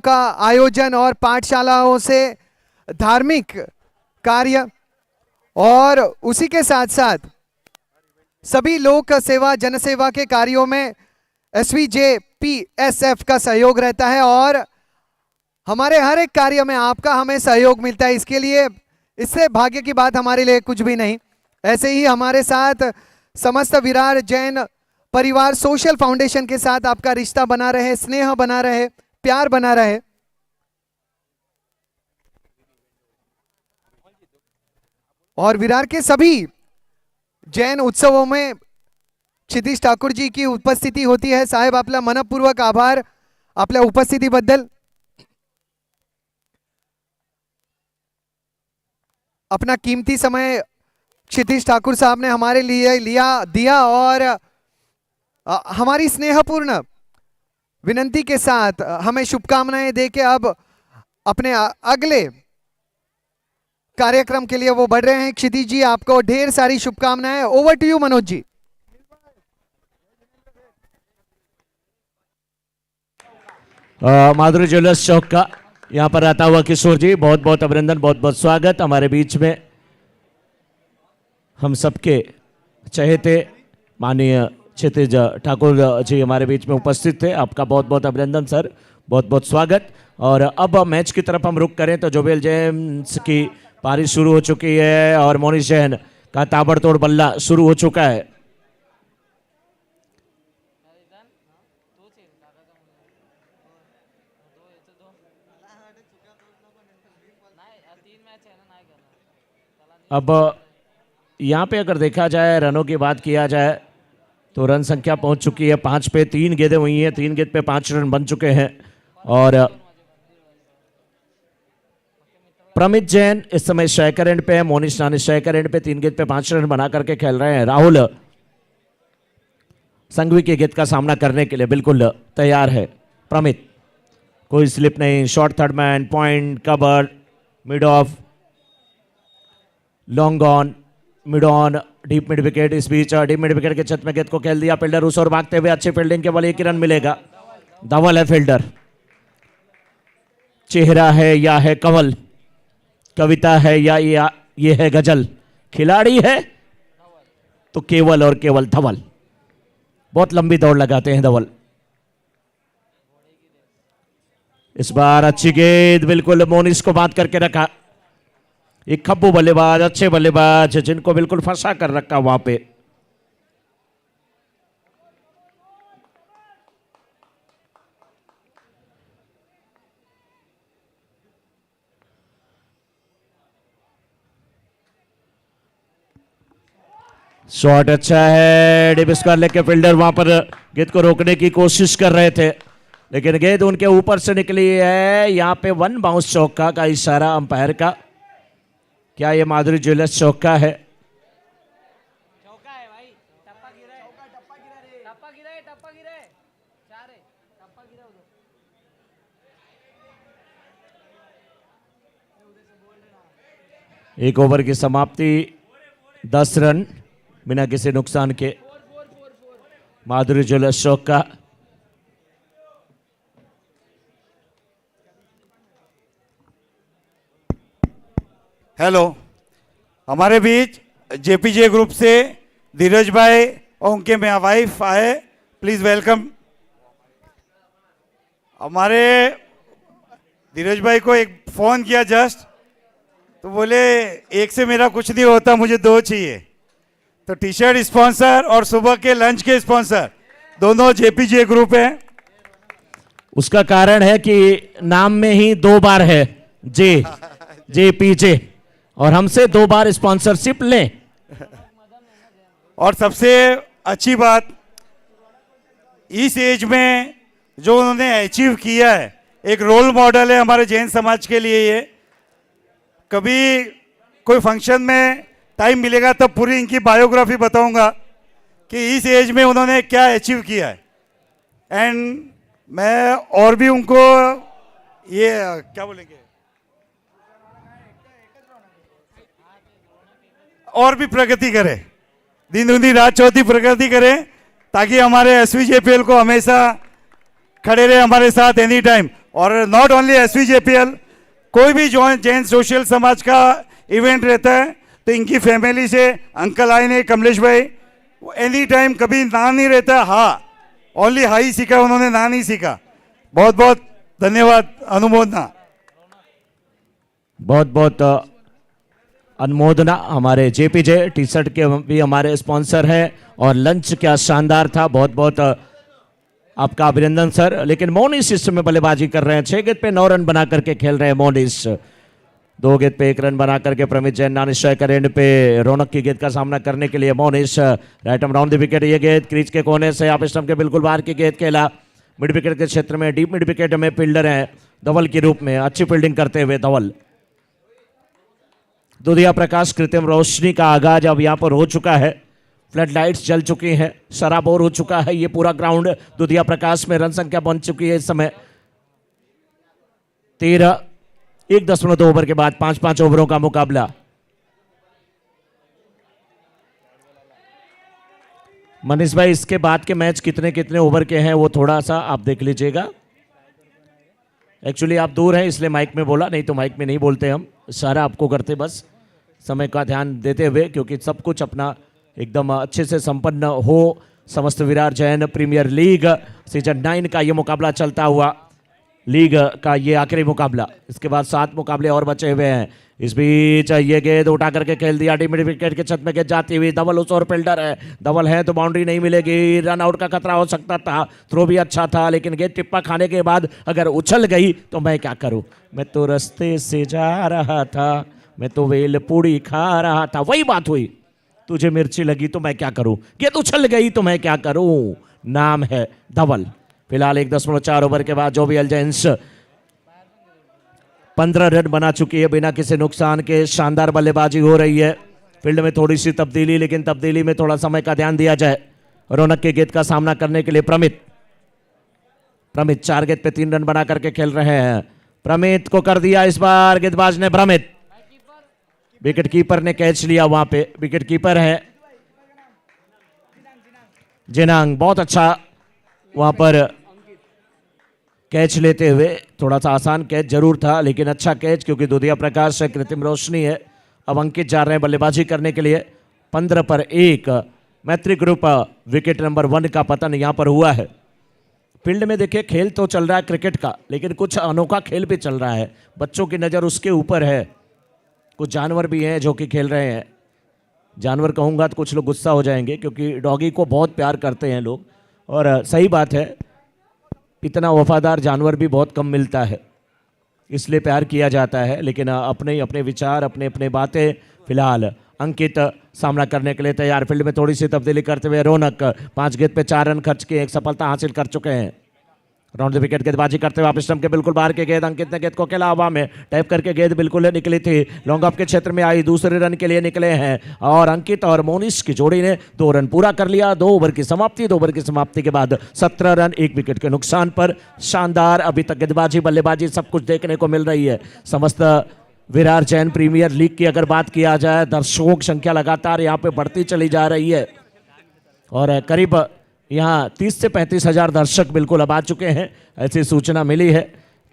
का आयोजन और पाठशालाओं से धार्मिक कार्य और उसी के साथ साथ सभी लोक सेवा जनसेवा के कार्यों में SVJPSF का सहयोग रहता है और हमारे हर एक कार्य में आपका हमें सहयोग मिलता है। इसके लिए इससे भाग्य की बात हमारे लिए कुछ भी नहीं। ऐसे ही हमारे साथ समस्त विरार जैन परिवार सोशल फाउंडेशन के साथ आपका रिश्ता बना रहे, स्नेह बना रहे, प्यार बना रहे। और विरार के सभी जैन उत्सवों में क्षितिज ठाकुर जी की उपस्थिती होती है। साहेब आपला मनपूर्वक आभार आपल्या उपस्थितीबद्दल। अपना कीमती समय क्षितिज ठाकुर साहब ने हमारे लिए दिया और हमारी स्नेहपूर्ण विनंती के साथ हमें शुभकामनाएं देके अब अपने अगले कार्यक्रम के लिए वो बढ़ रहे हैं। क्षितिज जी आपको ढेर सारी शुभकामनाएं। Over to you Manoj ji. Madhuri jewellers चौक का यहाँ पर आता हुआ किशोर जी, बहुत बहुत अभिनंदन, बहुत बहुत स्वागत हमारे बीच में। हम सबके चहेते माननीय क्षितिज ठाकुर जी हमारे बीच में उपस्थित थे। आपका बहुत बहुत अभिनंदन सर, बहुत बहुत स्वागत। और अब मैच की तरफ हम रुख करें तो जोबेल जेम्स की पारी शुरू हो चुकी है और मोनिश जैन का ताबड़तोड़ बल्ला शुरू हो चुका है। अब यहाँ पे अगर देखा जाए, रनों की बात किया जाए तो रन संख्या पहुंच चुकी है 5 पे। 3 गेंदें हुई हैं, 3 गेंद पे 5 रन बन चुके हैं। और प्रमित जैन इस समय स्ट्राइकर एंड पे है, मोनिश नानी स्ट्राइकर एंड पे 3 गेंद पे 5 रन बना करके खेल रहे हैं। राहुल संघवी की गेंद का सामना करने के लिए बिल्कुल तैयार है। प्रमित, कोई स्लिप नहीं, short third man, point, cover, mid of, long on, mid on, deep mid wicket. इस बीच डीप मिड विकेट के छत में गेंद को खेल दिया फील्डर उस और भागते हुए अच्छी फील्डिंग के बल 1 रन मिलेगा। धवल है फील्डर। चेहरा है या है कंवल, कविता है या ये है गजल, खिलाड़ी है तो केवल और केवल धवल। बहुत लंबी दौड़ लगाते हैं धवल। इस बार अच्छी गेंद बिल्कुल मोनिश को बात करके रखा। एक खब्बू बल्लेबाज, अच्छे बल्लेबाज जिनको बिल्कुल फंसा कर रखा वहां पे। शॉट अच्छा है, डिप स्क्वायर लेग के फील्डर वहां पर गेंद को रोकने की कोशिश कर रहे थे लेकिन गेंद उनके ऊपर से निकली है। यहां पे 1 बाउंस चौका का इशारा अंपायर का। क्या ये माधुरी ज्वेलर्स चौका है? चौका है भाई, टप्पा गिरा है, टप्पा गिरा रे, टप्पा गिरा है, टप्पा गिरा है, चार है, टप्पा गिरा उधर। एक ओवर की समाप्ति, 10 रन बिना किसी नुकसान के। माधुरी ज्वेलर्स चौका। हेलो, हमारे बीच जेपीजे ग्रुप से धीरज भाई और उनके वाइफ आए, प्लीज वेलकम। हमारे धीरज भाई को एक फोन किया जस्ट, तो बोले एक से मेरा कुछ नहीं होता, मुझे 2 चाहिए। तो टी शर्ट स्पॉन्सर और सुबह के लंच के स्पॉन्सर दोनों जेपीजे ग्रुप हैं। उसका कारण है कि नाम में ही 2 बार है जेपीजे और हमसे 2 बार स्पॉन्सरशिप लें। और सबसे अच्छी बात, इस एज में जो उन्होंने अचीव किया है, एक रोल मॉडल है हमारे जैन समाज के लिए। ये कभी कोई फंक्शन में टाइम मिलेगा तब पूरी इनकी बायोग्राफी बताऊंगा कि इस एज में उन्होंने क्या अचीव किया है। एंड मैं और भी उनको ये क्या बोलेंगे, और भी प्रगति करे, दिन दूनी रात चौथी प्रगति करें, ताकि हमारे SVJPL को हमेशा खड़े रहे हमारे साथ एनी टाइम। और नॉट ओनली SVJPL, कोई भी जो जैन सोशल समाज का इवेंट रहता है तो इनकी फैमिली से अंकल आए ने कमलेश भाई एनी टाइम कभी ना नहीं रहता, हाँ ओनली हाई सीखा उन्होंने, ना नहीं सीखा। बहुत बहुत धन्यवाद, अनुमोदना। बहुत बहुत अनुमोदना। हमारे JPJ टी शर्ट के भी हमारे स्पॉन्सर हैं और लंच क्या शानदार था, बहुत बहुत आपका अभिनंदन सर। लेकिन मोनिस इस समय बल्लेबाजी कर रहे हैं, 6 गेंद पे 9 रन बना करके खेल रहे हैं मोनिस। 2 गेंद पे 1 रन बना करके प्रमित जैन नॉन स्ट्राइकर एंड पे रौनक की गेंद का सामना करने के लिए Monis right arm round the wicket. ये गेंद क्रीज के कोने से आप स्टंप के बिल्कुल बाहर की गेंद खेला, मिड विकेट के क्षेत्र में, डीप मिड विकेट में फील्डर हैं धवल के रूप में, अच्छी फील्डिंग करते हुए धवल। दुधिया प्रकाश कृत्रिम रोशनी का आगाज अब यहाँ पर हो चुका है, फ्लड लाइट्स जल चुकी हैं, सराबोर हो चुका है ये पूरा ग्राउंड। दुधिया प्रकाश में रन संख्या बन चुकी है इस समय 13, 1.2 ओवर के बाद 5-5 ओवरों का मुकाबला। मनीष भाई इसके बाद के मैच कितने कितने ओवर के हैं वो थोड़ा सा आप देख लीजिएगा। एक्चुअली आप दूर हैं इसलिए माइक में बोला, नहीं तो माइक में नहीं बोलते हम, सारा आपको करते बस समय का ध्यान देते हुए, क्योंकि सब कुछ अपना एकदम अच्छे से संपन्न हो। समस्त Virar Jain premier league season 9 का ये मुकाबला चलता हुआ, लीग का ये आखिरी मुकाबला, इसके बाद 7 मुकाबले और बचे हुए हैं। इस बीच ये गेंद उठा करके खेल दिया, मिड विकेट के छत में गेंद जाती हुई, धवल उस और फील्डर है, धवल है तो बाउंड्री नहीं मिलेगी, रन आउट का खतरा हो सकता था, थ्रो भी अच्छा था, लेकिन गेंद टिप्पा खाने के बाद अगर उछल गई तो मैं क्या करूं, मैं तो रास्ते से जा रहा था, मैं तो वेल पूड़ी खा रहा था, वही बात हुई, तुझे मिर्ची लगी तो मैं क्या करूं, गेंद उछल गई तो मैं क्या करूं। नाम है धवल। फिलहाल 1.4 ओवर के बाद जो भी एलजेंस 15 रन बना चुकी है बिना किसी नुकसान के, शानदार बल्लेबाजी हो रही है। फील्ड में थोड़ी सी तब्दीली, लेकिन तब्दीली में थोड़ा समय का ध्यान दिया जाए। रौनक के गेंद का सामना करने के लिए प्रमित 4 गेंद पे 3 रन बना करके खेल रहे हैं। प्रमित को कर दिया इस बार गेंदबाज ने, प्रमित, विकेट कीपर ने कैच लिया, वहां पे विकेट कीपर है जिनांग, बहुत अच्छा वहां पर कैच लेते हुए, थोड़ा सा आसान कैच जरूर था लेकिन अच्छा कैच, क्योंकि दुधिया प्रकाश से कृत्रिम रोशनी है। अब अंकित जा रहे हैं बल्लेबाजी करने के लिए। 15 पर 1 मैत्री ग्रुप विकेट नंबर 1 का पतन यहां पर हुआ है। फील्ड में देखिए खेल तो चल रहा है क्रिकेट का, लेकिन कुछ अनोखा खेल भी चल रहा है, बच्चों की नज़र उसके ऊपर है। कुछ जानवर भी हैं जो कि खेल रहे हैं। जानवर कहूँगा तो कुछ लोग गुस्सा हो जाएंगे, क्योंकि डॉगी को बहुत प्यार करते हैं लोग, और सही बात है, इतना वफादार जानवर भी बहुत कम मिलता है, इसलिए प्यार किया जाता है। लेकिन अपने अपने विचार, अपने अपने बातें। फिलहाल अंकित सामना करने के लिए तैयार, फील्ड में थोड़ी सी तब्दीली करते हुए रौनक 5 गेंद पे 4 रन खर्च के एक सफलता हासिल कर चुके हैं। राउंड द विकेट गेंदबाजी करते हुए आप स्टंप के बिल्कुल बाहर के गेंद, अंकित ने गेंद को खेला हवा में, टैप करके गेंद बिल्कुल निकली थी, लॉन्ग ऑफ के क्षेत्र में आई, दूसरे रन के लिए निकले हैं और अंकित और मोनिश की जोड़ी ने 2 रन पूरा कर लिया। 2 ओवर की समाप्ति, 2 ओवर की समाप्ति के बाद 17 रन 1 विकेट के नुकसान पर। शानदार अभी तक गेंदबाजी, बल्लेबाजी सब कुछ देखने को मिल रही है। समस्त विरार जैन प्रीमियर लीग की अगर बात किया जाए, दर्शकों की संख्या लगातार यहाँ पे बढ़ती चली जा रही है और करीब यहाँ 30 से 35 हजार दर्शक बिल्कुल अब आ चुके हैं, ऐसी सूचना मिली है।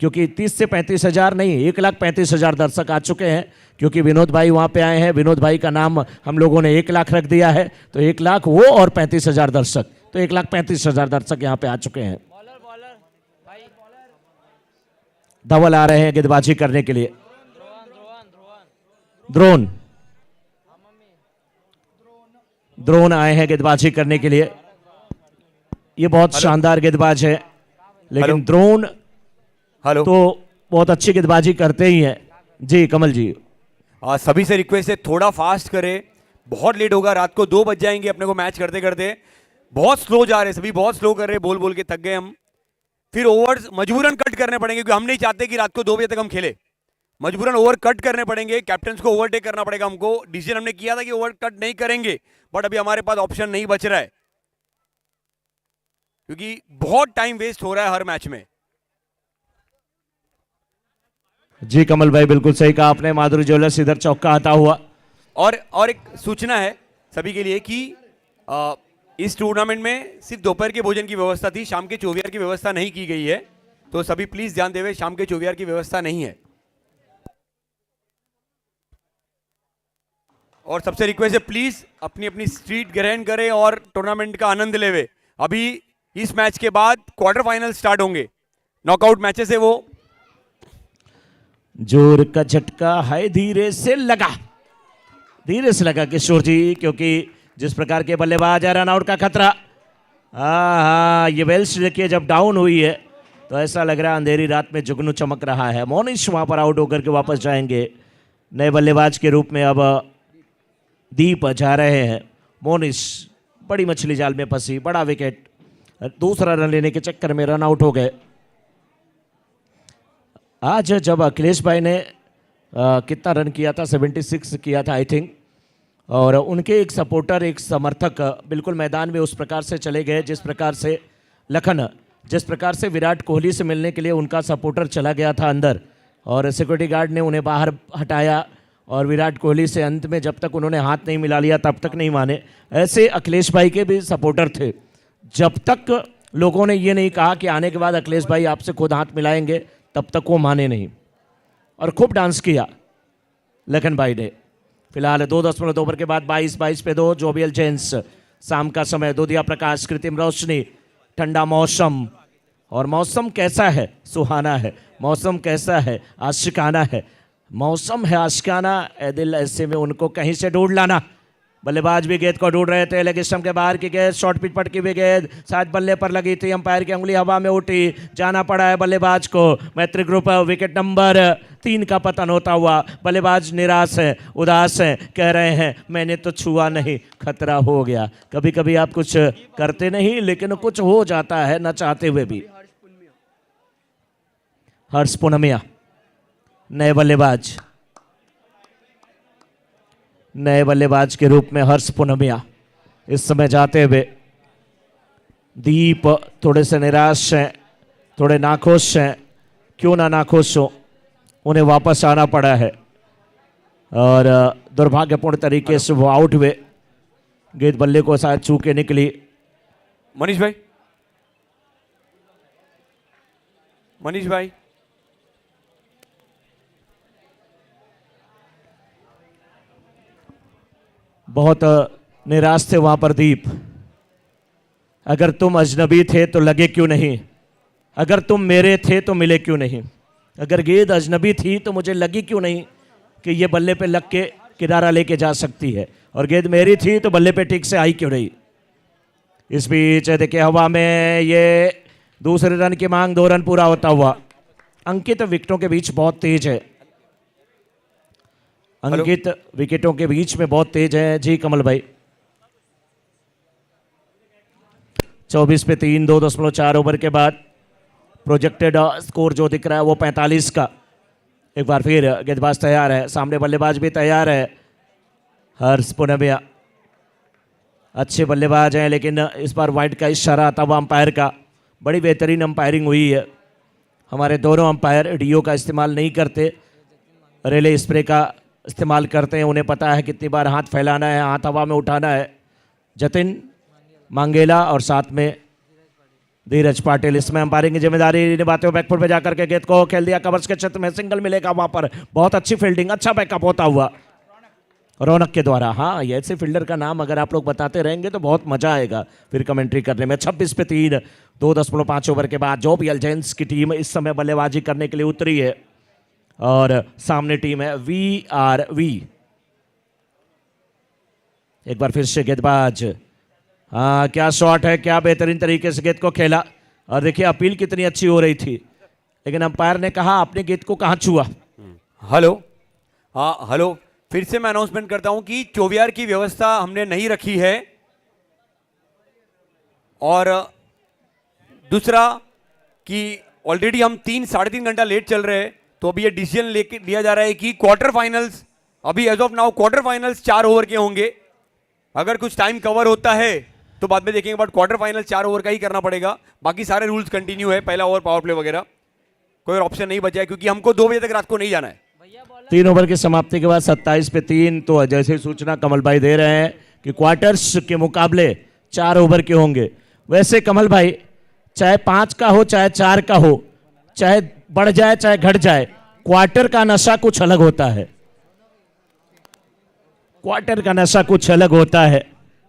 क्योंकि 30 से 35 हजार नहीं, 1,35,000 दर्शक आ चुके हैं, क्योंकि विनोद भाई वहाँ पे आए हैं। विनोद भाई का नाम हम लोगों ने 1 लाख रख दिया है, तो 1 लाख वो और 35,000 दर्शक, तो 1,35,000 दर्शक यहाँ पे आ चुके हैं। धवल आ रहे हैं गेंदबाजी करने के लिए। द्रोण आए हैं गेंदबाजी करने के लिए। ये बहुत शानदार गेंदबाज है, लेकिन द्रोण तो बहुत अच्छी गेंदबाजी करते ही हैं। जी कमल जी, सभी से रिक्वेस्ट है थोड़ा फास्ट करें, बहुत लेट होगा, रात को 2 बज जाएंगे अपने को मैच करते करते। बहुत स्लो जा रहे हैं, सभी बहुत स्लो कर रहे हैं, बोल बोल के थक गए हम। फिर ओवर्स मजबूरन कट करने पड़ेंगे, क्योंकि हम नहीं चाहते कि रात को 2 बजे तक हम खेले। मजबूरन ओवर कट करने पड़ेंगे, कैप्टन को ओवरटेक करना पड़ेगा हमको। डिसीजन हमने किया था कि ओवर कट नहीं करेंगे, बट अभी हमारे पास ऑप्शन नहीं बच रहा है, क्योंकि बहुत टाइम वेस्ट हो रहा है हर मैच में। जी कमल भाई बिल्कुल सही कहा आपने। माधुरी ज्वेलर्स इधर चौका आता हुआ। और एक सूचना है सभी के लिए कि इस टूर्नामेंट में सिर्फ दोपहर के भोजन की व्यवस्था थी, शाम के 24 की व्यवस्था नहीं की गई है। तो सभी प्लीज ध्यान देवे, शाम के 24 की व्यवस्था नहीं है। और सबसे रिक्वेस्ट है प्लीज अपनी अपनी सीट ग्रहण करें और टूर्नामेंट का आनंद लेवे। अभी इस मैच के बाद क्वार्टर फाइनल स्टार्ट होंगे, नॉकआउट मैचेस है वो। जोर का झटका है, धीरे से लगा किशोर जी, क्योंकि जिस प्रकार के बल्लेबाज है, रन आउट का खतरा। हाँ, ये वेल्स देखिए जब डाउन हुई है तो ऐसा लग रहा है अंधेरी रात में जुगनू चमक रहा है। मोनिश वहां पर आउट होकर के वापस जाएंगे नए बल्लेबाज के रूप में। अब दीप जा रहे हैं। मोनिश बड़ी मछली जाल में फंसी, बड़ा विकेट, दूसरा रन लेने के चक्कर में रन आउट हो गए। आज जब अखिलेश भाई ने कितना रन किया था, 76 किया था आई थिंक, और उनके एक सपोर्टर, एक समर्थक बिल्कुल मैदान में उस प्रकार से चले गए जिस प्रकार से लखन, जिस प्रकार से विराट कोहली से मिलने के लिए उनका सपोर्टर चला गया था अंदर और सिक्योरिटी गार्ड ने उन्हें बाहर हटाया और विराट कोहली से अंत में जब तक उन्होंने हाथ नहीं मिला लिया तब तक नहीं माने। ऐसे अखिलेश भाई के भी सपोर्टर थे, जब तक लोगों ने ये नहीं कहा कि आने के बाद अखिलेश भाई आपसे खुद हाथ मिलाएंगे तब तक वो माने नहीं, और खूब डांस किया लखन भाई ने। फिलहाल 2.2 ओवर के बाद 22 पे 2 जोबियल जेंस। शाम का समय, दूधिया प्रकाश, कृत्रिम रोशनी, ठंडा मौसम। और मौसम कैसा है? सुहाना है। मौसम कैसा है? आशिकाना है। मौसम है आशिकाना, ए दिल ऐसे में उनको कहीं से ढूंढ लाना। बल्लेबाज भी गेंद को ढूंढ रहे थे, लेग स्टंप के बाहर की गेंद, शॉर्ट पिच पटकी हुई गेंद शायद बल्ले पर लगी थी, अंपायर की उंगली हवा में उठी, जाना पड़ा है बल्लेबाज को। मैत्री ग्रुप विकेट नंबर 3 का पतन होता हुआ। बल्लेबाज निराश है, उदास है, कह रहे हैं मैंने तो छुआ नहीं, खतरा हो गया। कभी कभी आप कुछ करते नहीं लेकिन कुछ हो जाता है न चाहते हुए भी। हर्ष पूनमिया नए बल्लेबाज के रूप में हर्ष पूनमिया इस समय जाते हुए। दीप थोड़े से निराश हैं, थोड़े नाखुश हैं, क्यों ना नाखुश हो, उन्हें वापस आना पड़ा है और दुर्भाग्यपूर्ण तरीके से वो आउट हुए। गेंद बल्ले को शायद छू के निकली। मनीष भाई बहुत निराश थे वहां पर दीप। अगर तुम अजनबी थे तो लगे क्यों नहीं, अगर तुम मेरे थे तो मिले क्यों नहीं, अगर गेंद अजनबी थी तो मुझे लगी क्यों नहीं कि ये बल्ले पे लग के किनारा लेके जा सकती है, और गेंद मेरी थी तो बल्ले पे ठीक से आई क्यों नहीं। इस बीच देखिए हवा में ये दूसरे रन की मांग, 2 रन पूरा होता हुआ। अंकित विकेटों के बीच बहुत तेज है, अंकित विकेटों के बीच में बहुत तेज है। जी कमल भाई। 24 पे 3, 2.4 ओवर के बाद प्रोजेक्टेड स्कोर जो दिख रहा है वो 45 का। एक बार फिर गेंदबाज तैयार है, सामने बल्लेबाज भी तैयार है। हर्ष पूनमिया अच्छे बल्लेबाज हैं, लेकिन इस बार वाइड का इशारा आता हुआ अंपायर का। बड़ी बेहतरीन अंपायरिंग हुई है। हमारे दोनों अंपायर डीओ का इस्तेमाल नहीं करते, रेले स्प्रे का इस्तेमाल करते हैं। उन्हें पता है कितनी बार हाथ फैलाना है, हाथ हवा में उठाना है। जतिन मांगेला और साथ में धीरज पाटिल इसमें अंपायरिंग की जिम्मेदारी निभाते हुए बैकफुट पे जाकर के गेंद को खेल दिया कवर्स के क्षेत्र में। सिंगल मिलेगा वहां पर, बहुत अच्छी फील्डिंग, अच्छा बैकअप होता हुआ रौनक के द्वारा। हाँ, ये ऐसे फील्डर का नाम अगर आप लोग बताते रहेंगे तो बहुत मजा आएगा फिर कमेंट्री करने में। 26 पे 3, 2.5 ओवर के बाद जोबियल जेंस की टीम इस समय बल्लेबाजी करने के लिए उतरी है और सामने टीम है VRV। एक बार फिर से गेंदबाज, हाँ क्या शॉट है, क्या बेहतरीन तरीके से गेंद को खेला। और देखिए अपील कितनी अच्छी हो रही थी, लेकिन अंपायर ने कहा आपने गेंद को कहां छुआ। हेलो, हाँ हेलो, फिर से मैं अनाउंसमेंट करता हूं कि 24 की व्यवस्था हमने नहीं रखी है। और दूसरा कि ऑलरेडी हम 3-3.5 घंटा लेट चल रहे हैं, तो अभी ये डिसीजन लेके लिया जा रहा है कि क्वार्टर फाइनल्स, अभी as of now quarter finals 4 over के होंगे। अगर कुछ टाइम कवर होता है तो बाद में देखेंगे, बट क्वार्टर फाइनल 4 ओवर का ही करना पड़ेगा। बाकी सारे रूल्स कंटिन्यू है, पहला ओवर पावर प्ले वगैरह, कोई ऑप्शन नहीं बचा है, क्योंकि हमको 2 बजे तक रात को नहीं जाना है। 3 ओवर की समाप्ति के बाद 27 पे 3, तो जैसे सूचना कमल भाई दे रहे हैं कि क्वार्टर्स के मुकाबले 4 ओवर के होंगे। वैसे कमल भाई चाहे 5 का हो चाहे 4 का हो, चाहे बढ़ जाए चाहे घट जाए, क्वार्टर का नशा कुछ अलग होता है। क्वार्टर का नशा कुछ अलग होता है।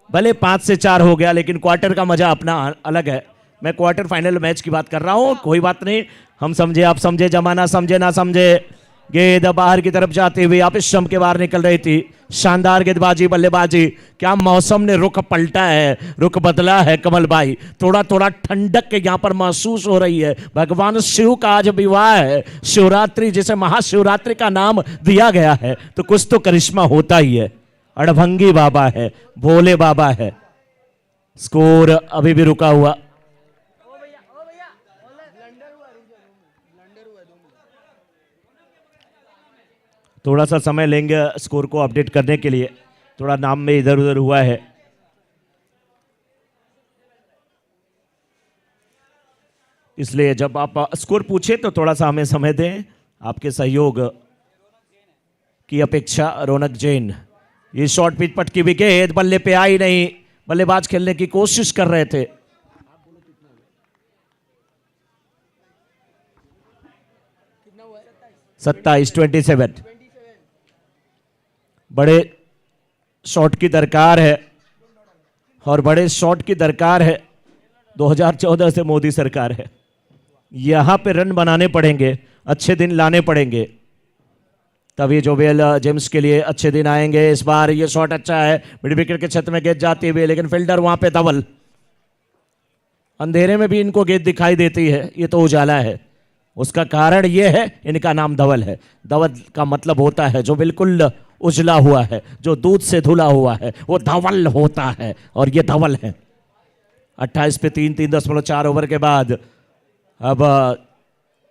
भले 5 से 4 हो गया, लेकिन क्वार्टर का मजा अपना अलग है। मैं क्वार्टर फाइनल मैच की बात कर रहा हूं, कोई बात नहीं, हम समझे आप समझे, जमाना समझे ना समझे। गेंद बाहर की तरफ जाते हुए आप इस स्टंप के बाहर निकल रही थी। शानदार गेंदबाजी, बल्लेबाजी। क्या मौसम ने रुख पलटा है, रुख बदला है कमल भाई। थोड़ा थोड़ा ठंडक यहां पर महसूस हो रही है। भगवान शिव का आज विवाह है, शिवरात्रि जिसे महाशिवरात्रि का नाम दिया गया है, तो कुछ तो करिश्मा होता ही है। अड़भंगी बाबा है, भोले बाबा है। स्कोर अभी भी रुका हुआ। थोड़ा सा समय लेंगे स्कोर को अपडेट करने के लिए, थोड़ा नाम में इधर उधर हुआ है। इसलिए जब आप स्कोर पूछे तो थोड़ा सा हमें समय दें। आपके सहयोग की अपेक्षा। रौनक जैन, ये शॉर्ट पिच पटकी विकेट, बल्ले पे आई नहीं। बल्लेबाज खेलने की कोशिश कर रहे थे। सत्ताईस 27। बड़े शॉट की दरकार है, और बड़े शॉट की दरकार है 2014 से मोदी सरकार है। यहां पे रन बनाने पड़ेंगे, अच्छे दिन लाने पड़ेंगे, तभी जोबेल जेम्स के लिए अच्छे दिन आएंगे। इस बार ये शॉट अच्छा है, मिड विकेट के क्षेत्र में गेंद जाती हुई, लेकिन फील्डर वहां पे धवल। अंधेरे में भी इनको गेंद दिखाई देती है, ये तो उजाला है। उसका कारण ये है, इनका नाम धवल है। धवल का मतलब होता है जो बिल्कुल उजला हुआ है, जो दूध से धुला हुआ है, वो धवल होता है, और ये धवल है। 28 पे 3.4 ओवर के बाद अब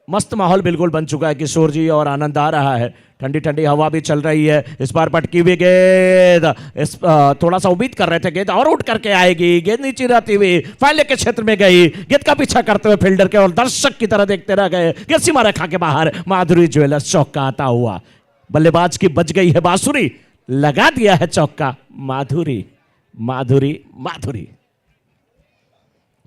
मस्त माहौल बिल्कुल बन चुका है। किशोर जी और आनंद आ रहा है, ठंडी ठंडी हवा भी चल रही है। इस बार पटकी हुई गेंद, थोड़ा सा उम्मीद कर रहे थे गेंद और उठ करके आएगी, गेंद नीचे रहती हुई फाइले के क्षेत्र में गई। गेंद का पीछा करते हुए फील्डर के और दर्शक की तरह देखते रह गए। गेंद सीमा रेखा के बाहर, माधुरी ज्वेलर्स चौका आता हुआ। बल्लेबाज की बज गई है बांसुरी, लगा दिया है चौका। माधुरी माधुरी माधुरी।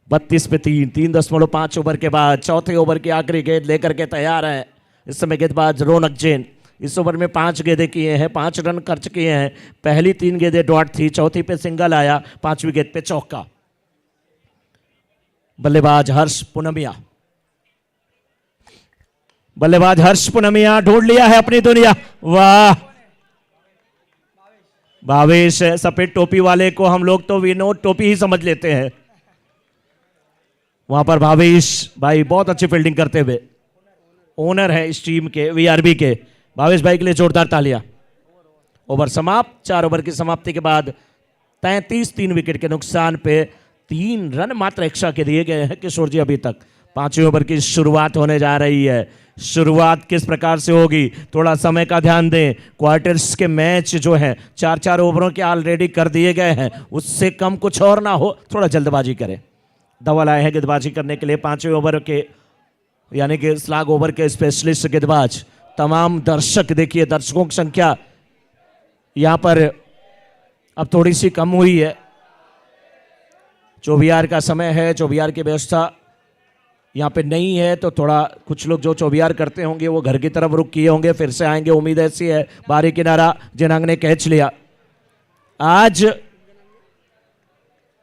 32 पे 3.5 ओवर के बाद चौथे ओवर की आखिरी गेंद लेकर के तैयार है इस समय गेंदबाज रौनक जैन। इस ओवर में 5 गेंदें किए हैं, 5 रन खर्च किए हैं। पहली 3 गेंदें डॉट थी, चौथी पे सिंगल आया, 5वीं गेंद पे चौका। बल्लेबाज हर्ष पूनमिया, बल्लेबाज हर्ष पूनमिया ढूंढ लिया है अपनी दुनिया। वाह, भावेश सफेद टोपी वाले को हम लोग तो विनोद टोपी ही समझ लेते हैं। वहां पर भावेश भाई बहुत अच्छी फील्डिंग करते हुए ओनर है इस टीम के, वीआरबी के। भावेश भाई के लिए जोरदार तालियां। ओवर समाप्त। 4 ओवर की समाप्ति के बाद 33 3 विकेट के नुकसान पे 3 रन मात्र एक्स्ट्रा के दिए गए हैं किशोर जी अभी तक। 5वें ओवर की शुरुआत होने जा रही है। शुरुआत किस प्रकार से होगी, थोड़ा समय का ध्यान दें। क्वार्टर्स के मैच जो हैं 4-4 ओवरों के ऑलरेडी कर दिए गए हैं, उससे कम कुछ और ना हो, थोड़ा जल्दबाजी करें। धवल आए हैं गेंदबाजी करने के लिए 5वें ओवर के, यानी कि स्लैग ओवर के स्पेशलिस्ट गेंदबाज। तमाम दर्शक देखिए, दर्शकों की संख्या यहां पर अब थोड़ी सी कम हुई है। 24 का समय है, 24 की व्यवस्था यहाँ पे नहीं है, तो थोड़ा कुछ लोग जो 24 करते होंगे वो घर की तरफ रुक किए होंगे, फिर से आएंगे, उम्मीद ऐसी है। बारी किनारा, जिनांग ने कैच लिया।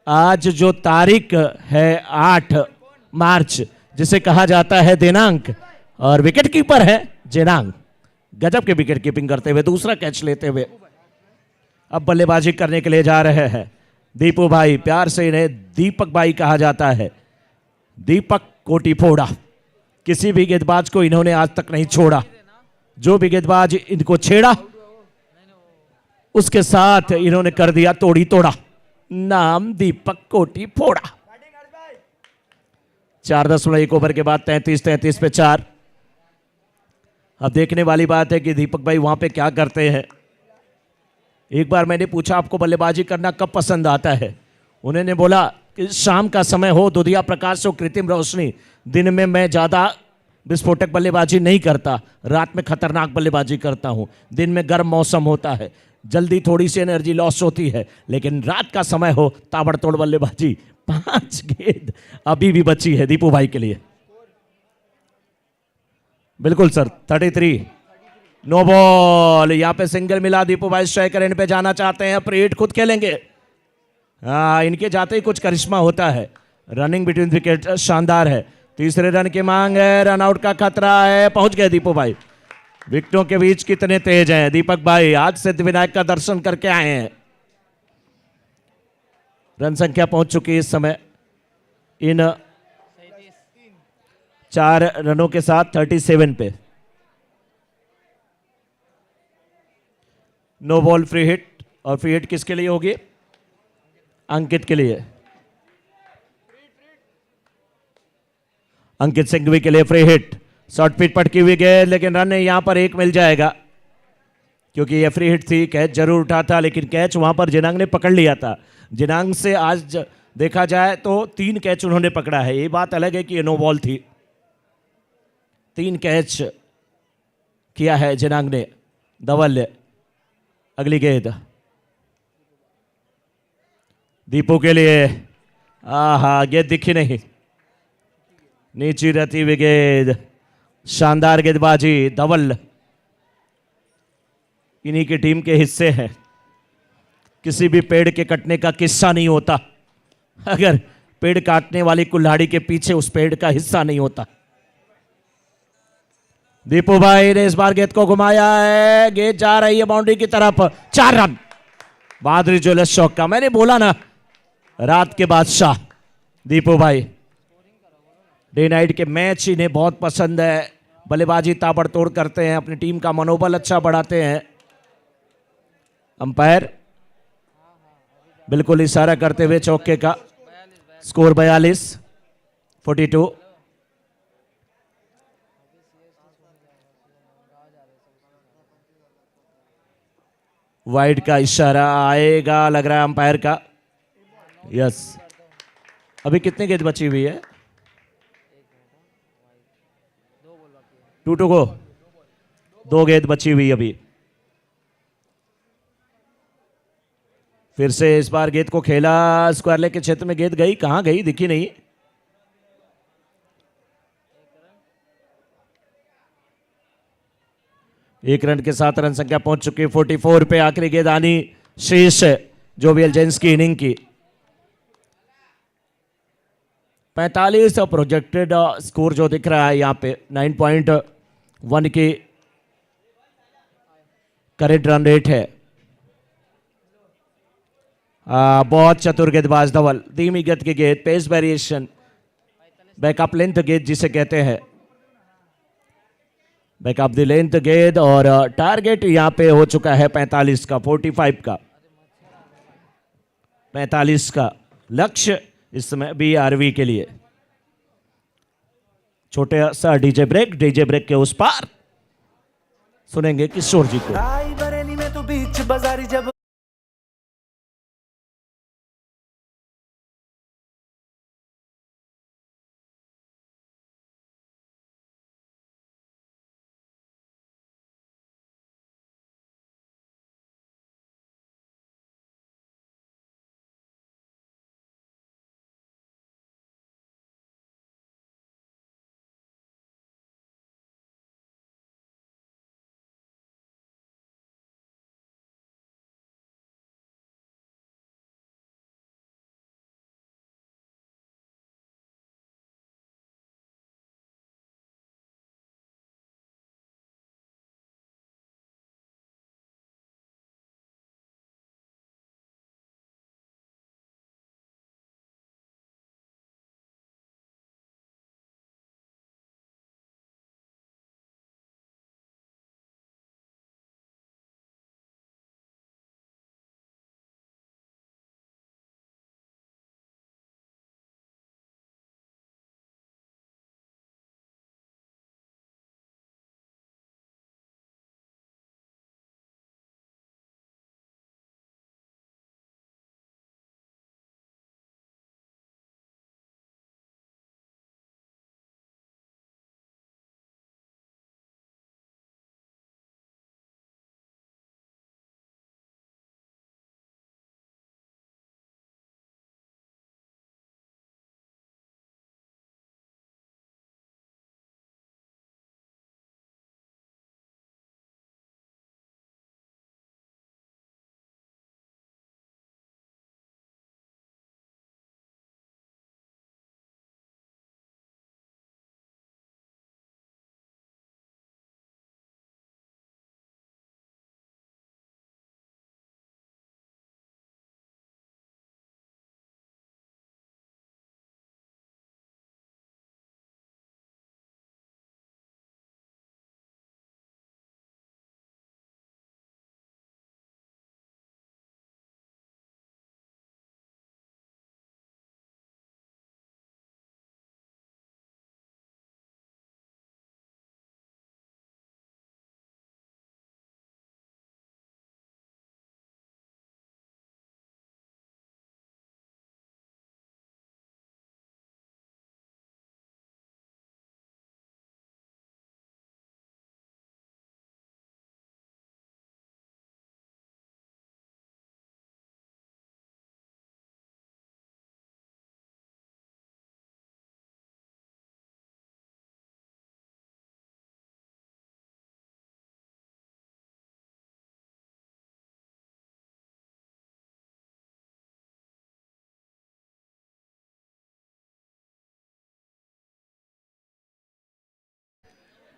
आज जो तारीख है 8 मार्च, जिसे कहा जाता है दिनांक, और विकेट कीपर है जिनांग। गजब के विकेट कीपिंग करते हुए दूसरा कैच लेते हुए अब बल्लेबाजी करने के लिए जा रहे हैं दीपू भाई। प्यार से इन्हें दीपक भाई कहा जाता है, दीपक कोटी फोड़ा। किसी भी गेंदबाज को इन्होंने आज तक नहीं छोड़ा। जो भी गेंदबाज इनको छेड़ा उसके साथ इन्होंने कर दिया तोड़ी तोड़ा। नाम दीपक कोटी फोड़ा। 4.1 ओवर के बाद 33 पे 4। अब देखने वाली बात है कि दीपक भाई वहां पे क्या करते हैं। एक बार मैंने पूछा आपको बल्लेबाजी करना कब पसंद आता है, उन्होंने बोला कि शाम का समय हो, दुधिया प्रकाश हो, कृत्रिम रोशनी। दिन में मैं ज़्यादा विस्फोटक बल्लेबाजी नहीं करता, रात में खतरनाक बल्लेबाजी करता हूं। दिन में गर्म मौसम होता है, जल्दी थोड़ी सी एनर्जी लॉस होती है, लेकिन रात का समय हो, ताबड़तोड़ बल्लेबाजी। 5 गेंद अभी भी बची है दीपू भाई के लिए। बिल्कुल सर 33 नो बॉल। यहाँ पे सिंगल मिला। दीपू भाई स्ट्राइकर एंड पे जाना चाहते हैं। प्रीहिट खुद खेलेंगे। हाँ इनके जाते ही कुछ करिश्मा होता है। रनिंग बिटवीन विकेट शानदार है। तीसरे रन की मांग है। रन आउट का खतरा है। पहुंच गए दीपू भाई। विकेटों के बीच कितने तेज हैं दीपक भाई। आज सिद्धिविनायक का दर्शन करके आए हैं। रन संख्या पहुंच चुकी है इस समय इन 4 रनों के साथ 37 पे। No ball free hit. और फ्री हिट किसके लिए होगी? अंकित के लिए। अंकित सिंघवी के लिए फ्री हिट। शॉर्ट पिच पटकी हुई गेंद लेकिन रन यहां पर एक मिल जाएगा क्योंकि यह फ्री हिट थी। कैच जरूर उठा था लेकिन कैच वहां पर जिनांग ने पकड़ लिया था। जिनांग से आज देखा जाए तो 3 कैच उन्होंने पकड़ा है। ये बात अलग है कि ये नो बॉल थी। 3 कैच किया है जिनांग ने। धवल अगली गेंद दीपू के लिए। आहा गेंद दिखी नहीं। नीचे रहती हुई गेंद। शानदार गेंदबाजी धवल इन्हीं की टीम के हिस्से हैं। किसी भी पेड़ के कटने का किस्सा नहीं होता अगर पेड़ काटने वाली कुल्हाड़ी के पीछे उस पेड़ का हिस्सा नहीं होता। दीपू भाई ने इस बार गेंद को घुमाया है। गेंद जा रही है बाउंड्री की तरफ। 4 रन। बहादुरी ज्वेलर्स शौक का मैंने बोला ना रात के बादशाह दीपू भाई। डे नाइट के मैच इन्हें बहुत पसंद है। बल्लेबाजी ताबड़तोड़ करते हैं। अपनी टीम का मनोबल अच्छा बढ़ाते हैं। अंपायर बिल्कुल इशारा करते हुए चौके का। स्कोर 42-42। वाइड का इशारा आएगा लग रहा है अंपायर का। यस। अभी कितनी गेंद बची हुई है? 2 को 2 गेंद बची हुई अभी। फिर से इस बार गेंद को खेला। स्क्वायर लेग के क्षेत्र में गेंद गई। कहां गई दिखी नहीं। एक रन के साथ रन संख्या पहुंच चुकी है 44 पे। आखिरी गेंद आनी शेष है जोवियल जेम्स की इनिंग की। 45 प्रोजेक्टेड स्कोर जो दिख रहा है यहां पे 9.1 की करेंट रन रेट है। बहुत चतुर गेंदबाज धवल। धीमी गति की गेंद। Pace variation. बैकअप लेंथ गेंद जिसे कहते हैं। बैकअप द लेंथ गेंद। और टारगेट यहां पे हो चुका है 45 का 45 का 45 का लक्ष्य इस समय BRV के लिए। छोटे सा डीजे ब्रेक के उस पार सुनेंगे किशोर जी को। बरेली में तो बीच बाजारी जब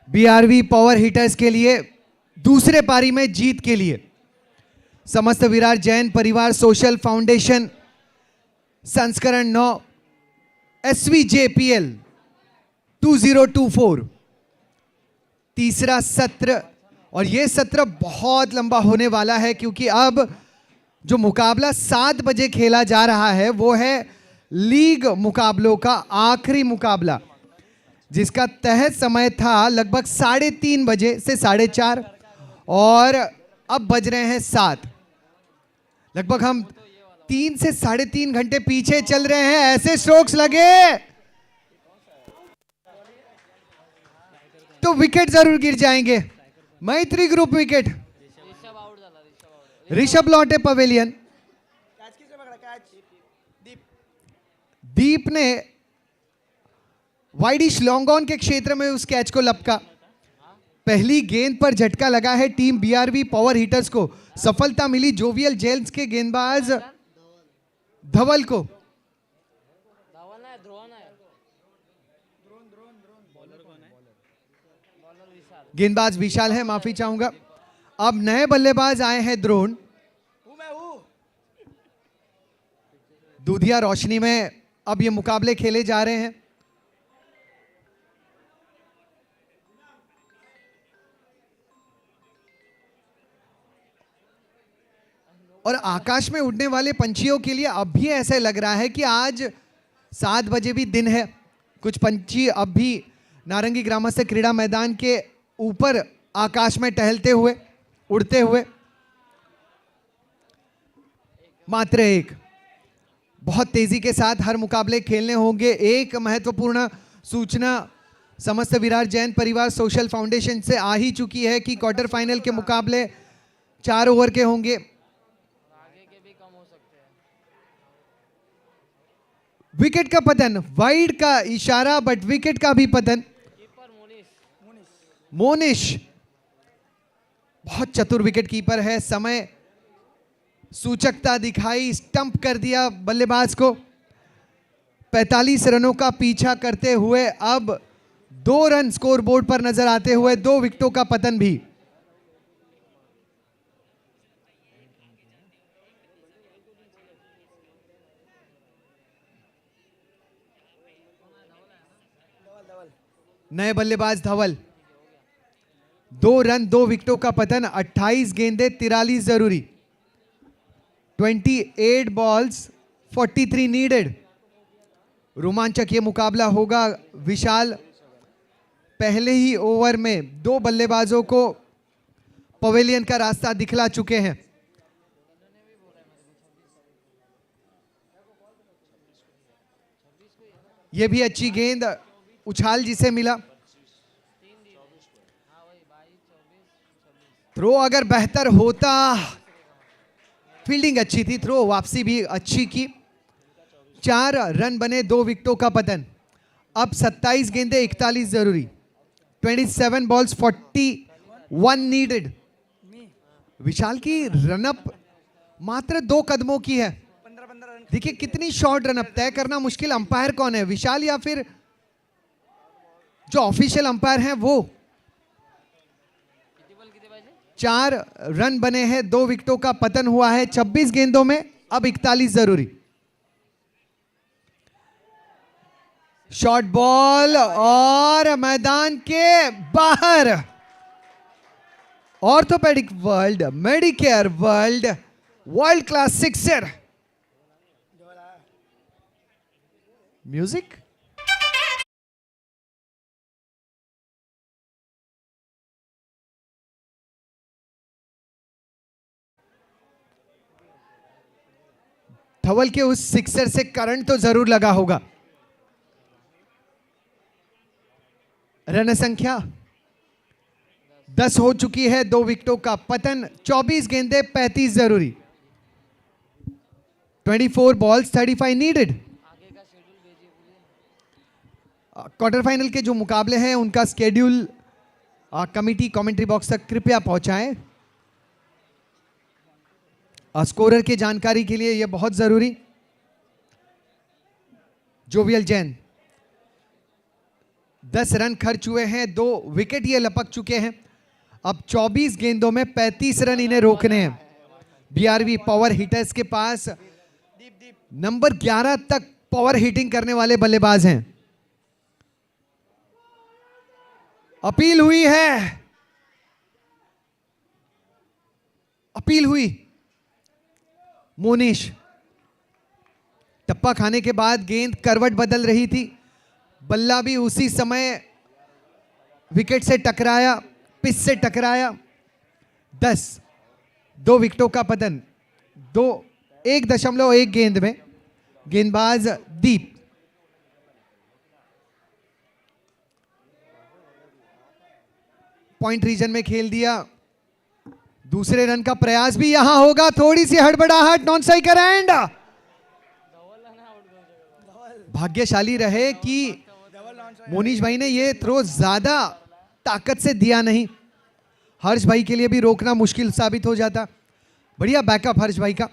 बीआरवी पावर हीटर्स के लिए दूसरे पारी में जीत के लिए समस्त विराट जैन परिवार सोशल फाउंडेशन संस्करण 9 SVJPL 2024 तीसरा सत्र। और यह सत्र बहुत लंबा होने वाला है क्योंकि अब जो मुकाबला 7 बजे खेला जा रहा है वो है लीग मुकाबलों का आखिरी मुकाबला, जिसका तय समय था लगभग 3:30 बजे से 4:30 और अब बज रहे हैं 7। लगभग हम 3 से 3.5 घंटे पीछे चल रहे हैं। ऐसे स्ट्रोक्स लगे तो विकेट जरूर गिर जाएंगे। मैत्री ग्रुप विकेट, ऋषभ लौटे पवेलियन। दीप ने वाइडिश लॉन्ग ऑन के क्षेत्र में उस कैच को लपका। पहली गेंद पर झटका लगा है टीम बीआरवी पावर हीटर्स को। सफलता मिली जोवियल जेल्स के गेंदबाज धवल को। गेंदबाज विशाल है, माफी चाहूंगा। अब नए बल्लेबाज आए हैं द्रोण। दूधिया रोशनी में अब ये मुकाबले खेले जा रहे हैं। और आकाश में उड़ने वाले पंछियों के लिए अब भी ऐसे लग रहा है कि आज 7 बजे भी दिन है। कुछ पंछी अब भी नारंगी ग्रामस्थ क्रीड़ा मैदान के ऊपर आकाश में टहलते हुए, उड़ते हुए। मात्र एक, बहुत तेजी के साथ हर मुकाबले खेलने होंगे। एक महत्वपूर्ण सूचना समस्त विराट जैन परिवार सोशल फाउंडेशन से आ ही चुकी है कि क्वार्टर फाइनल के मुकाबले 4 ओवर के होंगे। विकेट का पतन, वाइड का इशारा बट विकेट का भी पतन। मोनिश बहुत चतुर विकेट कीपर है। समय सूचकता दिखाई, स्टंप कर दिया बल्लेबाज को। 45 रनों का पीछा करते हुए अब 2 रन स्कोरबोर्ड पर नजर आते हुए 2 विकेटों का पतन भी। नए बल्लेबाज धवल। 2 रन 2 विकेटों का पतन। 28 गेंदे 43 जरूरी। 28 बॉल्स 43 नीडेड। रोमांचक ये मुकाबला होगा। विशाल पहले ही ओवर में 2 बल्लेबाजों को पवेलियन का रास्ता दिखला चुके हैं। यह भी अच्छी गेंद, उछाल जिसे मिला। थ्रो अगर बेहतर होता, फील्डिंग अच्छी थी, थ्रो वापसी भी अच्छी की। 4 रन बने, 2 विकेटों का पतन। अब 27 गेंदे 41 जरूरी। 27 बॉल्स 41 नीडेड। विशाल की रनअप मात्र 2 कदमों की है। देखिए कितनी शॉर्ट रनअप, तय करना मुश्किल अंपायर कौन है, विशाल या फिर जो ऑफिशियल अंपायर हैं वो। 4 रन बने हैं, 2 विकेटों का पतन हुआ है। 26 गेंदों में अब 41 जरूरी। शॉर्ट बॉल और मैदान के बाहर। Orthopaedic world, medicare world, world class sixer. Music. Dhawal के उस सिक्सर से करंट तो जरूर लगा होगा। रन संख्या 10 हो चुकी है, 2 विकेटों का पतन। 24 गेंदे 35 जरूरी। 24 बॉल्स 35 नीडेड। क्वार्टर फाइनल के जो मुकाबले हैं उनका स्केड्यूल कमेटी कमेंट्री बॉक्स तक कृपया पहुंचाएं। स्कोरर की जानकारी के लिए यह बहुत जरूरी। जोवियल जैन 10 रन खर्च हुए हैं, 2 विकेट ये लपक चुके हैं। अब 24 गेंदों में 35 रन इन्हें रोकने हैं। बीआरबी पावर हिटर्स के पास नंबर 11 तक पावर हिटिंग करने वाले बल्लेबाज हैं। अपील हुई है, अपील हुई। मोनिश, टप्पा खाने के बाद गेंद करवट बदल रही थी, बल्ला भी उसी समय विकेट से टकराया, पिच से टकराया। 10, 2 विकेटों का पतन, 1.1 गेंद में। गेंदबाज दीप, पॉइंट रीजन में खेल दिया। दूसरे रन का प्रयास भी यहां होगा, थोड़ी सी हड़बड़ाहट, नॉन स्ट्राइकर एंड भाग्यशाली रहे कि मोनीश भाई ने ये थ्रो ज्यादा ताकत से दिया नहीं। हर्ष भाई के लिए भी रोकना मुश्किल साबित हो जाता। बढ़िया बैकअप हर्ष भाई का।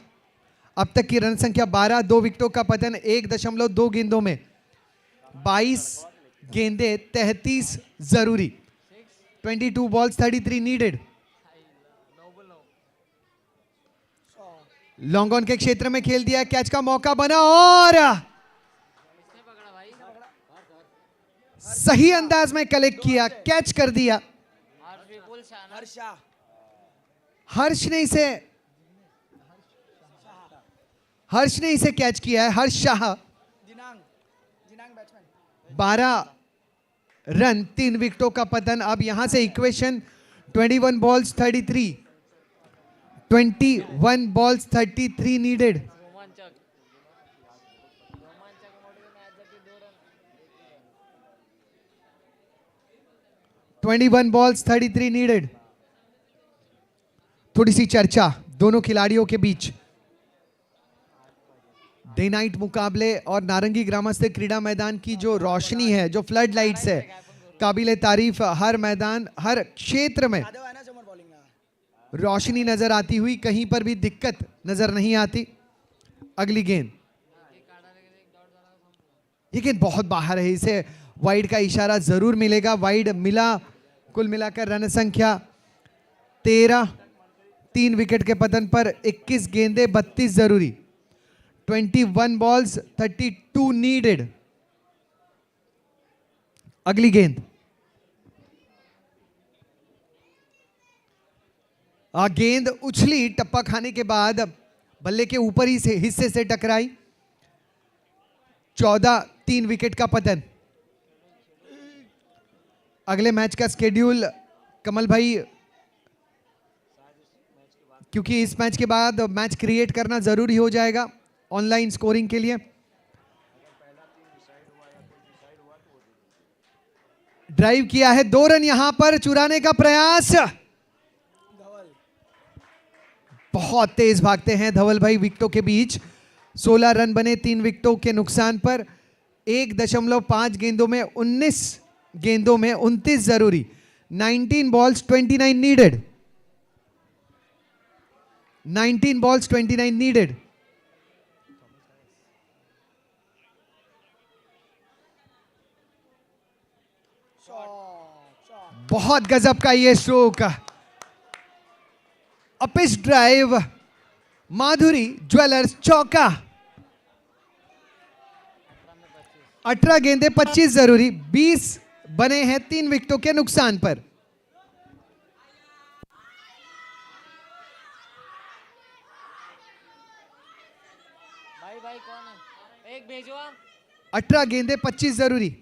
अब तक की रन संख्या 12, 2 विकेटों का पतन, 1.2 गेंदों में 22 गेंदे 33 जरूरी। 22 बॉल्स 33 नीडेड। लॉन्ग ऑन के क्षेत्र में खेल दिया, कैच का मौका बना और सही अंदाज में कलेक्ट किया, कैच कर दिया। हर्ष ने इसे कैच किया है, हर्ष शाह। 12 रन, 3 विकेटों का पतन। अब यहां से equation 21 balls 33, 21 balls 33 needed. 21 balls 33 needed. थोड़ी सी चर्चा दोनों खिलाड़ियों के बीच। डे नाइट मुकाबले और नारंगी ग्रामस्थ क्रीड़ा मैदान की जो रोशनी है, जो फ्लड लाइट्स है, काबिले तारीफ। हर मैदान, हर क्षेत्र में रोशनी नजर आती हुई, कहीं पर भी दिक्कत नजर नहीं आती। अगली गेंद, ये गेंद बहुत बाहर है, इसे वाइड का इशारा जरूर मिलेगा। वाइड मिला। कुल मिलाकर रन संख्या 13, 3 विकेट के पतन पर 21 गेंदे 32 जरूरी। 21 बॉल्स 32 नीडेड। अगली गेंद, गेंद उछली, टप्पा खाने के बाद बल्ले के ऊपरी से हिस्से से टकराई। 14, 3 विकेट का पतन। अगले मैच का स्केड्यूल कमल भाई, क्योंकि इस मैच के बाद मैच क्रिएट करना जरूरी हो जाएगा ऑनलाइन स्कोरिंग के लिए। ड्राइव किया है, 2 रन यहां पर चुराने का प्रयास। बहुत तेज भागते हैं धवल भाई विकेटों के बीच। 16 रन बने 3 विकेटों के नुकसान पर। 1.5 गेंदों में 29 जरूरी। 19 बॉल्स 29 नीडेड। 19 balls 29 needed. बहुत गजब का ये स्ट्रोक। अपिच ड्राइव, माधुरी ज्वेलर्स चौका। 18 गेंदे 25 जरूरी। 20 बने हैं 3 विकेटों के नुकसान पर। भाई कौन है? एक भेजो आप। 18 गेंदे 25 जरूरी।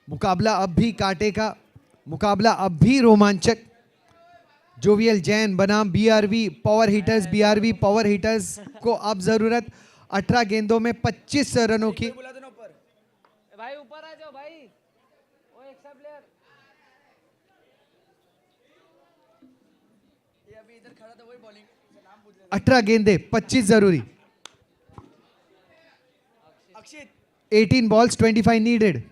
मुकाबला अब भी कांटे का, मुकाबला अब भी रोमांचक। जोवियल जैन बनाम BRB power hitters. BRB power hitters को अब जरूरत 18 गेंदों में 25 रनों की। भाई ऊपर आ जाओ भाई, वो एक्स्ट्रा प्लेयर। 18 गेंदे 25 जरूरी। 18 बॉल्स 25 नीडेड।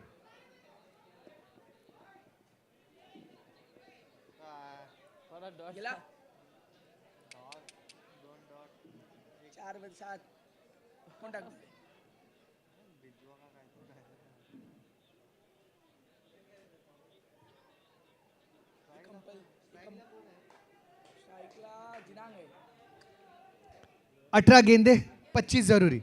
अठारह गेंदे 25 जरूरी।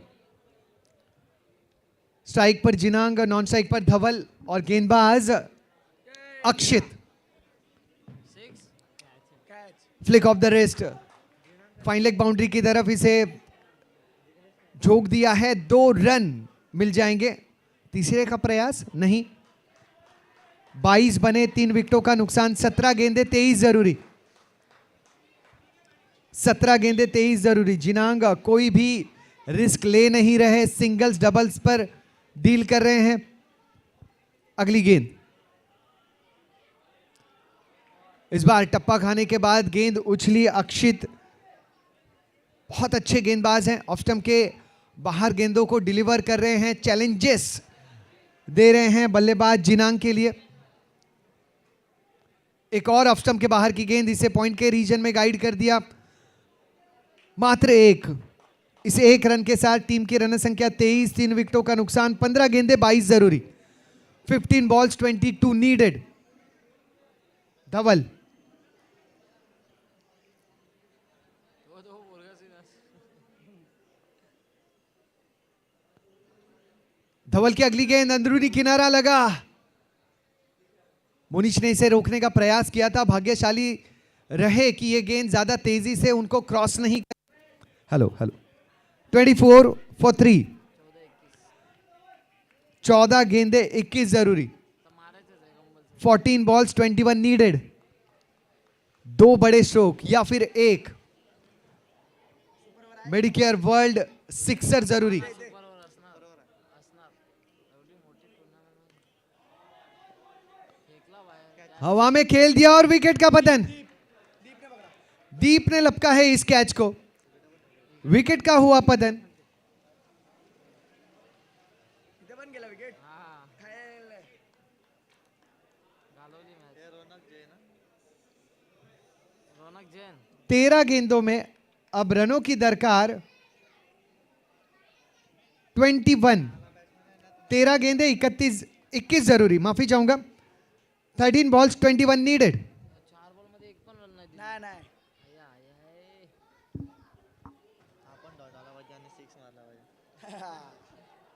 स्ट्राइक पर जिनांग, नॉन स्ट्राइक पर धवल और गेंदबाज अक्षित। Flick of the wrist, fine leg boundary की तरफ इसे झोंक दिया है। 2 रन मिल जाएंगे। तीसरे का प्रयास नहीं। 22 बने, 3 विकेटों का नुकसान। 17 गेंदे 23 जरूरी। 17 गेंदे 23 जरूरी। जिनांग कोई भी रिस्क ले नहीं रहे, सिंगल्स डबल्स पर डील कर रहे हैं। अगली गेंद, इस बार टप्पा खाने के बाद गेंद उछली। अक्षित बहुत अच्छे गेंदबाज हैं, ऑफ स्टंप के बाहर गेंदों को डिलीवर कर रहे हैं, चैलेंजेस दे रहे हैं बल्लेबाज जिनांग के लिए। एक और ऑफ स्टंप के बाहर की गेंद, इसे पॉइंट के रीजन में गाइड कर दिया। मात्र एक, इस 1 रन के साथ टीम की रन संख्या 23, 3 विकेटों का नुकसान। 15 गेंदे 22 जरूरी। 15 बॉल्स 22 नीडेड। धवल, धवल की अगली गेंद अंदरूनी किनारा लगा। मुनीश ने इसे रोकने का प्रयास किया था, भाग्यशाली रहे कि यह गेंद ज्यादा तेजी से उनको क्रॉस नहीं। Hello 24 for 3। 14 गेंदे 21 जरूरी। 14 बॉल्स 21 नीडेड। 2 बड़े स्ट्रोक या फिर 1 मेडिकेयर वर्ल्ड सिक्सर जरूरी। हवा में खेल दिया और विकेट का पतन। दीप ने लपका है इस कैच को। विकेट का हुआ पतन। रौनक जैन 13 गेंदों में अब रनों की दरकार 21। 13 गेंदे 21 जरूरी, माफी चाहूंगा। 13 बॉल्स 21 नीडेड। 4 बॉल मध्ये 1 पण रन नाही दिली. नाही आया आया आपण डॉट आला पाहिजे आणि 6 मारला पाहिजे.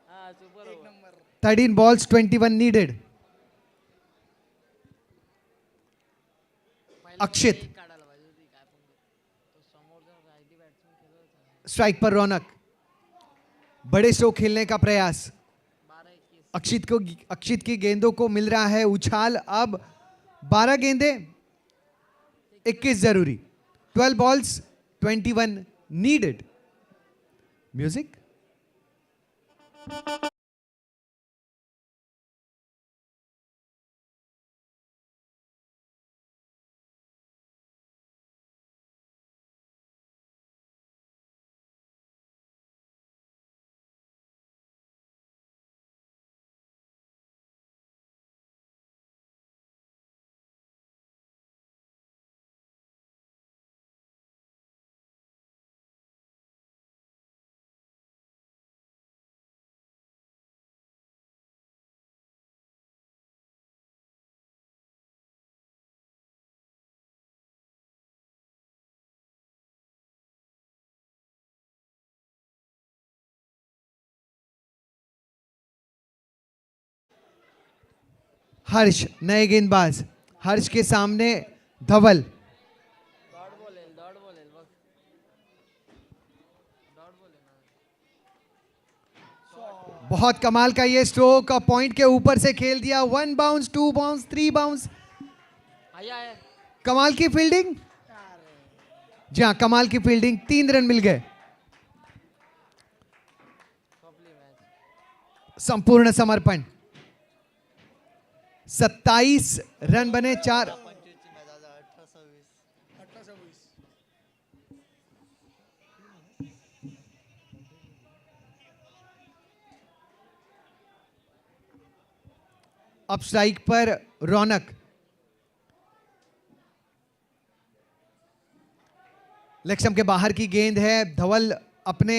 हा सुपर एक नंबर. 13 balls 21 needed. अक्षित, काढायला पाहिजे होती काय पण तो समोरचा रायटी बॅट्समन खेळत होता. स्ट्राइक पर रौनक, बड़े स्ट्रोक खेलने का प्रयास। 12-21 अक्षित की गेंदों को मिल रहा है उछाल। अब 12 गेंदे 21 जरूरी। 12 बॉल्स 21 नीडेड। म्यूजिक। हर्ष नए गेंदबाज। हर्ष के सामने धवल। डॉट बोलेल बघ. डॉट बोलेल ना. बहुत कमाल का ये स्ट्रोक, पॉइंट के ऊपर से खेल दिया। 1 बाउंस, 2 बाउंस, 3 बाउंस। आया है. कमाल की फील्डिंग। जी हाँ, कमाल की फील्डिंग। 3 रन मिल गए। संपली मॅच. संपूर्ण समर्पण। 27 रन बने। 4 अब स्ट्राइक पर रौनक। लेग स्टंप के बाहर की गेंद है। धवल अपने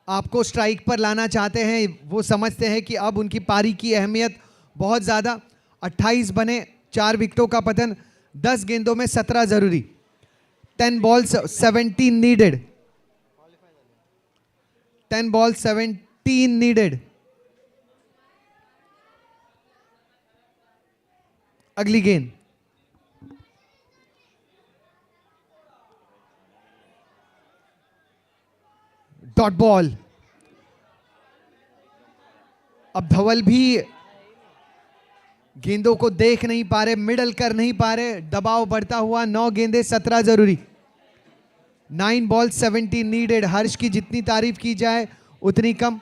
आपको स्ट्राइक पर लाना चाहते हैं, वो समझते हैं कि अब उनकी पारी की अहमियत बहुत ज़्यादा। 28 बने, 4 विकेटों का पतन, 10 गेंदों में 17 जरूरी। 10 balls 17 नीडेड, 10 balls 17 नीडेड। अगली गेंद, डॉट बॉल। अब धवल भी गेंदों को देख नहीं पा रहे, मिडल कर नहीं पा रहे, दबाव बढ़ता हुआ। 9 गेंदे 17 जरूरी। 9 balls 17 नीडेड। हर्ष की जितनी तारीफ की जाए उतनी कम।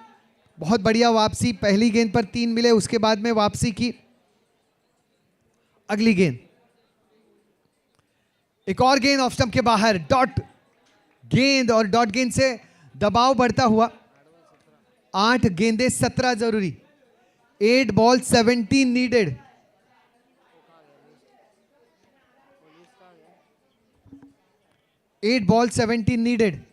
बहुत बढ़िया वापसी, पहली गेंद पर 3 मिले, उसके बाद में वापसी की। अगली गेंद, एक और गेंद ऑफ स्टंप के बाहर। डॉट गेंद, और डॉट गेंद से दबाव बढ़ता हुआ। 8 गेंदे 17 जरूरी। 8 balls 17 needed. Eight ball 17 needed.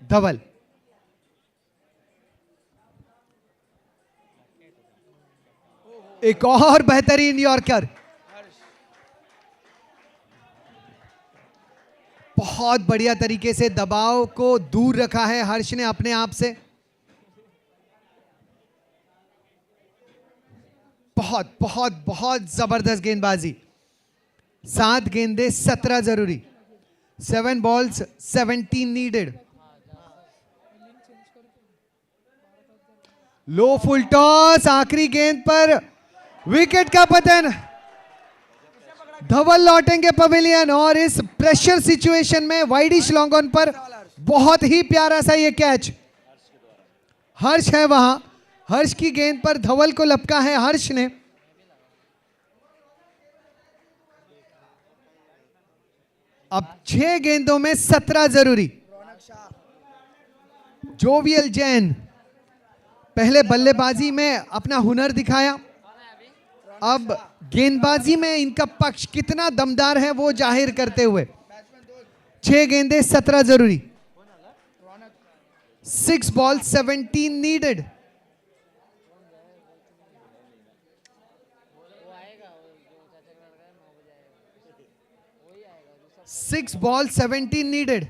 Dhawal, एक और बेहतरीन यॉर्कर। बहुत बढ़िया तरीके से दबाव को दूर रखा है हर्ष ने अपने आप से। बहुत बहुत बहुत जबरदस्त गेंदबाजी। 7 गेंदे 17 जरूरी। 7 balls 17 नीडेड। लो फुल टॉस, आखिरी गेंद पर विकेट का पतन। धवल लौटेंगे पवेलियन, और इस प्रेशर सिचुएशन में वाइडिश लॉन्ग ऑन पर बहुत ही प्यारा सा ये कैच। हर्ष है वहां, हर्ष की गेंद पर धवल को लपका है हर्ष ने। अब 6 गेंदों में 17 जरूरी। जोवियल जैन पहले बल्लेबाजी में अपना हुनर दिखाया, अब गेंदबाजी में इनका पक्ष कितना दमदार है वो जाहिर करते हुए। 6 गेंदे 17 जरूरी। 6 balls 17 needed. 6 balls 17 needed.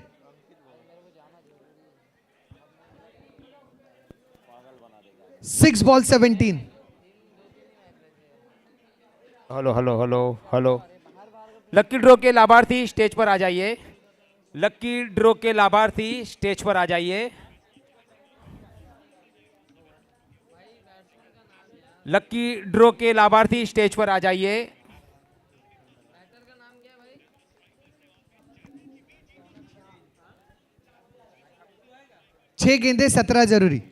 Six ball 17। Hello hello hello hello. Lucky draw के लाभार्थी स्टेज पर आ जाइए। लकी ड्रॉ के लाभार्थी स्टेज पर आ जाइए। लकी ड्रॉ के लाभार्थी स्टेज पर आ जाइए। 6 गेंदे 17 जरूरी।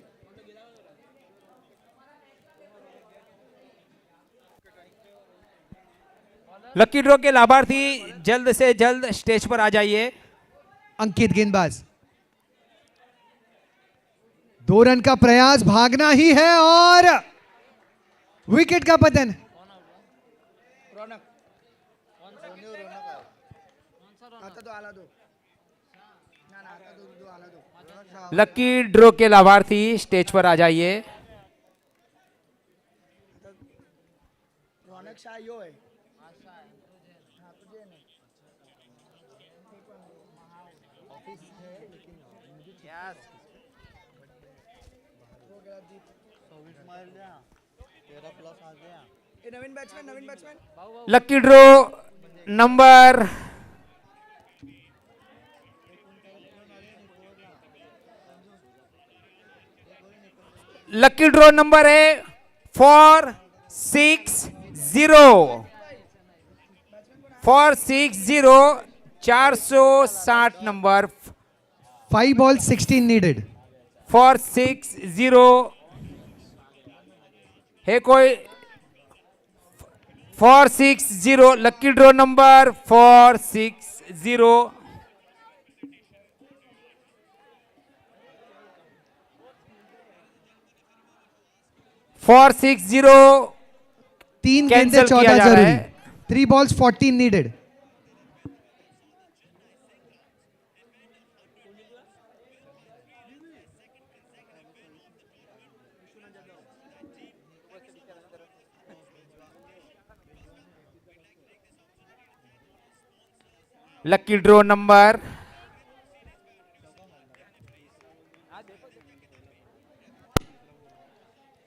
लकी ड्रॉ के लाभार्थी जल्द से जल्द स्टेज पर आ जाइए। अंकित गेंदबाज, 2 रन का प्रयास, भागना ही है, और विकेट का पतन। लकी ड्रॉ के लाभार्थी स्टेज पर आ जाइए। Lucky draw number lucky draw number है 460 460 नंबर। 5 balls 16 needed. 460 है कोई? 460 लकी ड्रॉ नंबर 460। तीन गेंदे कैंसिल 14 किया जा रहा जरूरी। है। 3 balls 14 needed. Lucky draw number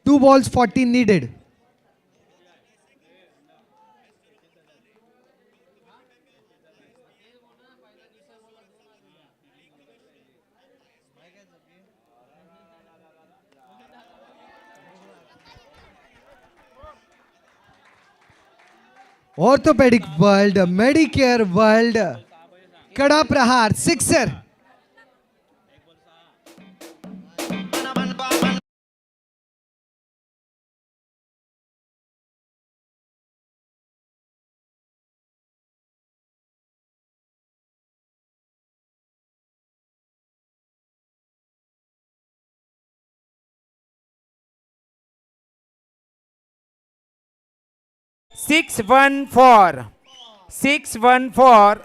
2 balls 14 needed. Orthopaedic world, medicare world, कड़ा प्रहार, sixer. Six one four 614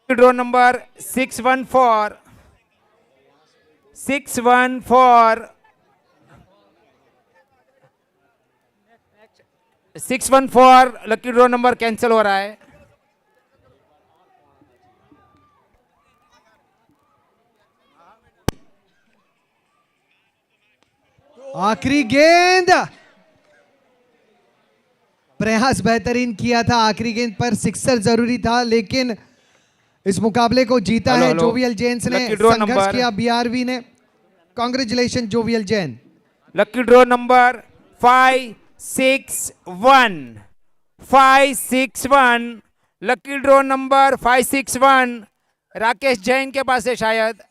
draw number 614 lucky draw number cancel हो रहा है। आखिरी गेंद, प्रयास बेहतरीन किया था, आखिरी गेंद पर सिक्सर जरूरी था, लेकिन इस मुकाबले को जीता है जोवियल जेन्स ने, लकी ड्रॉ संघर्ष नंबर किया बीआरवी ने। Congratulation jovial Jain. Lucky draw number 561 lucky draw number 561 Rakesh Jain के पास है शायद।